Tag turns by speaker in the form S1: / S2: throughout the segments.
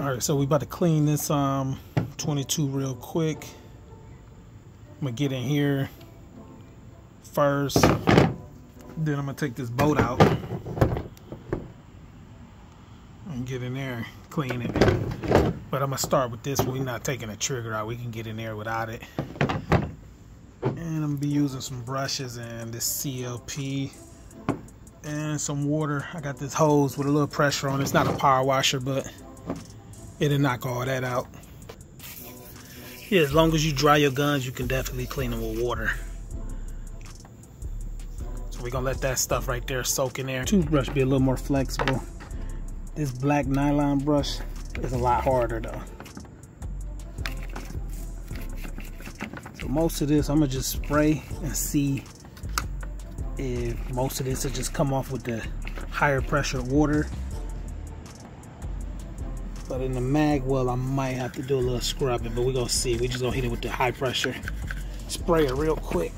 S1: Alright, so we about to clean this 22 real quick. I'm gonna get in here first, then I'm gonna take this bolt out and get in there, clean it. But I'm gonna start with this one. We're not taking the trigger out. We can get in there without it. And I'm gonna be using some brushes and this CLP and some water. I got this hose with a little pressure on it. It's not a power washer, but it'll knock all that out. Yeah, as long as you dry your guns, you can definitely clean them with water. So we're gonna let that stuff right there soak in there. Toothbrush be a little more flexible. This black nylon brush is a lot harder though. So most of this, I'm gonna just spray and see if most of this will just come off with the higher pressure water. But in the mag well, I might have to do a little scrubbing, but we're gonna see. We're just gonna hit it with the high pressure sprayer real quick.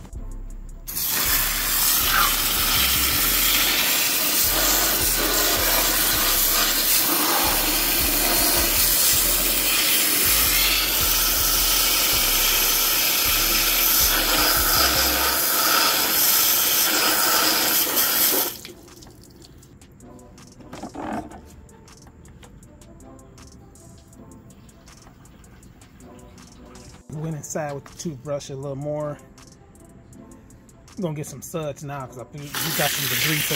S1: Went inside with the toothbrush a little more. I'm gonna get some suds now because we got some debris. So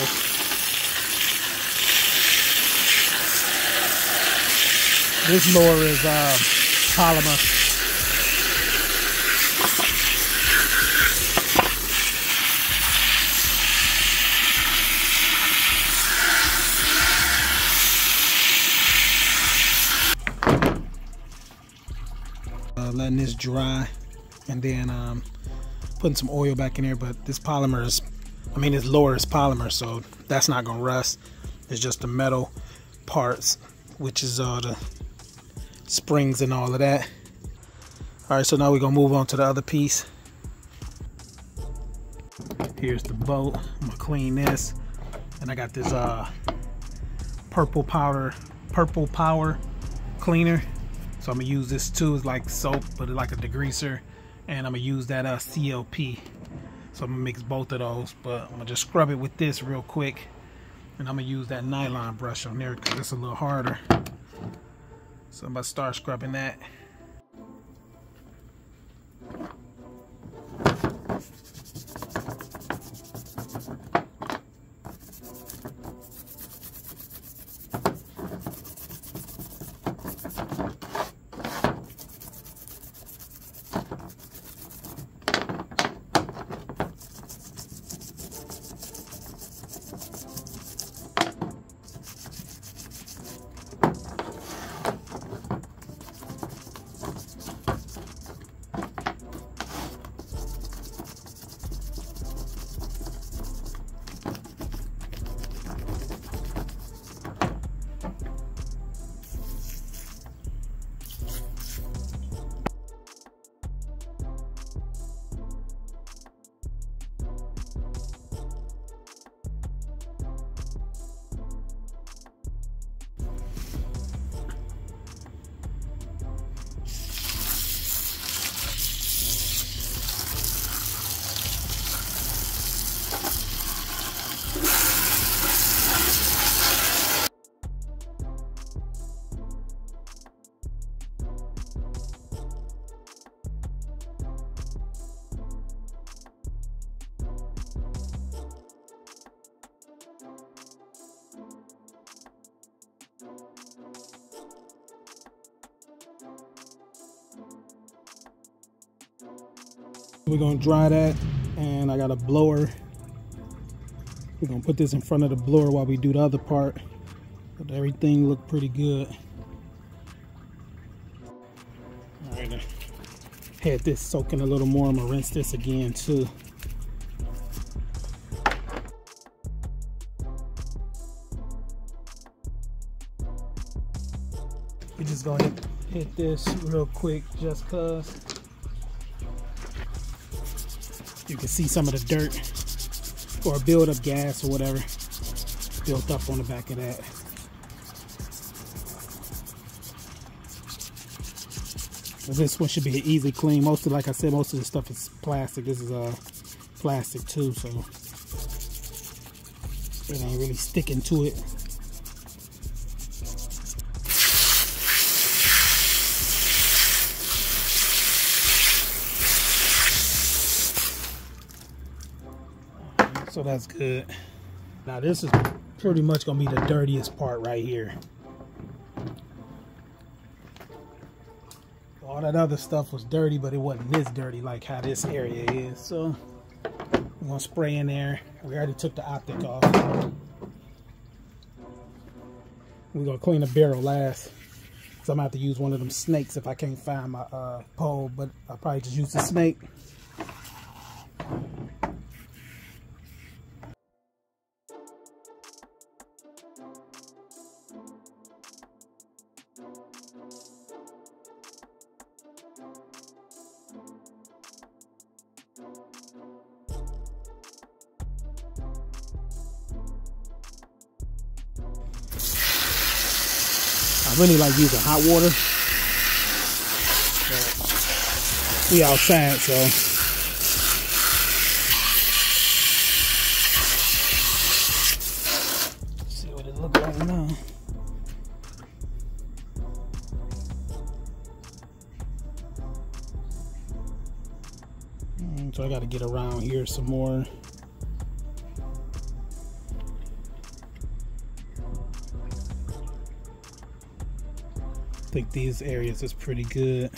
S1: this lower is polymer. Letting this dry and then putting some oil back in there. But this polymer is, this lower is polymer, so that's not gonna rust. It's just the metal parts, which is the springs and all of that. All right, so now we're gonna move on to the other piece. Here's the bolt. I'm gonna clean this, and I got this purple power cleaner. So I'm gonna use this too. It's like soap, but it's like a degreaser. And I'm gonna use that CLP. So I'm gonna mix both of those, but I'm gonna just scrub it with this real quick. And I'm gonna use that nylon brush on there because it's a little harder. So I'm about to start scrubbing that. We're gonna dry that, and I got a blower. We're gonna put this in front of the blower while we do the other part. But everything looked pretty good. All right, had this soaking a little more. I'm gonna rinse this again too. We're just gonna hit this real quick just cause. You can see some of the dirt or build up gas or whatever built up on the back of that. So this one should be an easy clean. Most of, like I said, most of the stuff is plastic. This is plastic too, so it ain't really sticking to it. So that's good. Now this is pretty much gonna be the dirtiest part right here. All that other stuff was dirty, but it wasn't this dirty like how this area is. So we're gonna spray in there. We already took the optic off. We're gonna clean the barrel last. So I'm gonna have to use one of them snakes if I can't find my pole, but I'll probably just use the snake. I really like using hot water. But we outside, so let's see what it looks like now. So I got to get around here some more. I think these areas is pretty good.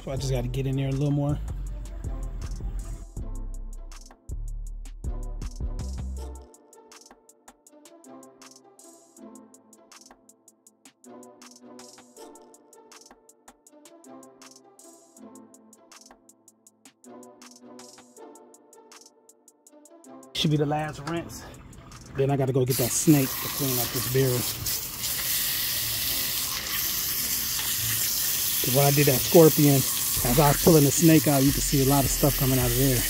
S1: So I just got to get in there a little more. Should be the last rinse. Then I got to go get that snake to clean up this barrel. When I did that scorpion, as I was pulling the snake out, you could see a lot of stuff coming out of there.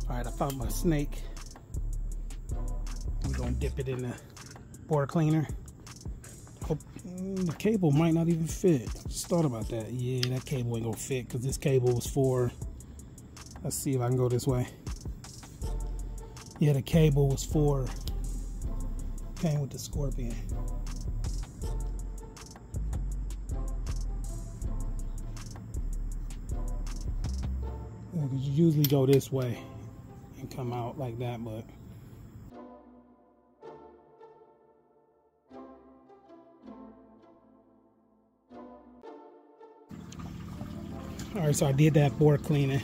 S1: Alright, I found my snake. I'm gonna dip it in the board cleaner. Oh, the cable might not even fit. Just thought about that. Yeah, that cable ain't gonna fit because this cable was for, let's see if I can go this way. Yeah, the cable was for, came with the scorpion. Yeah, because you usually go this way and come out like that, but alright, so I did that board cleaning,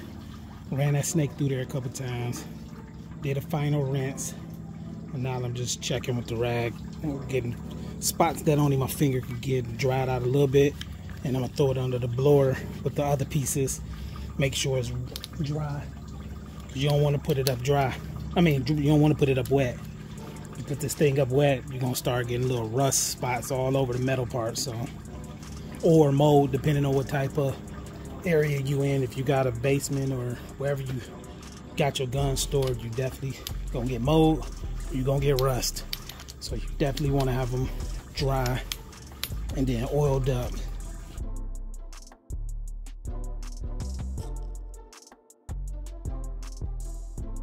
S1: ran that snake through there a couple times, did a final rinse, and now I'm just checking with the rag, getting spots that only my finger could get dried out a little bit, and I'm gonna throw it under the blower with the other pieces, make sure it's dry. You don't want to put it up dry. I mean, you don't want to put it up wet. You put this thing up wet, you're gonna start getting little rust spots all over the metal parts, so, or mold, depending on what type of area you in. If you got a basement or wherever you got your gun stored, you definitely gonna get mold, you're gonna get rust. So you definitely want to have them dry and then oiled up.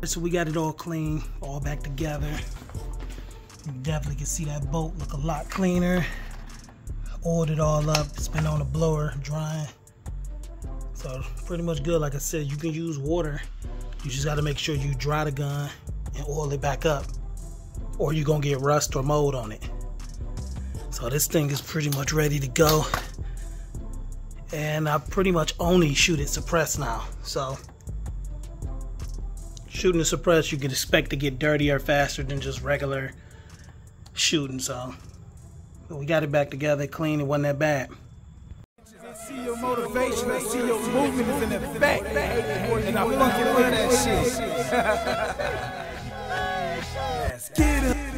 S1: So we got it all clean, all back together. You definitely can see that bolt look a lot cleaner. Oiled it all up, it's been on the blower drying. So pretty much good. Like I said, you can use water. You just got to make sure you dry the gun and oil it back up, or you're gonna get rust or mold on it. So this thing is pretty much ready to go, and I pretty much only shoot it suppressed now. So shooting it suppressed, you can expect to get dirtier faster than just regular shooting. So we got it back together clean. It wasn't that bad.
S2: See your motivation, I see your movement is in effect, and I fucking love that shit. Let's get it.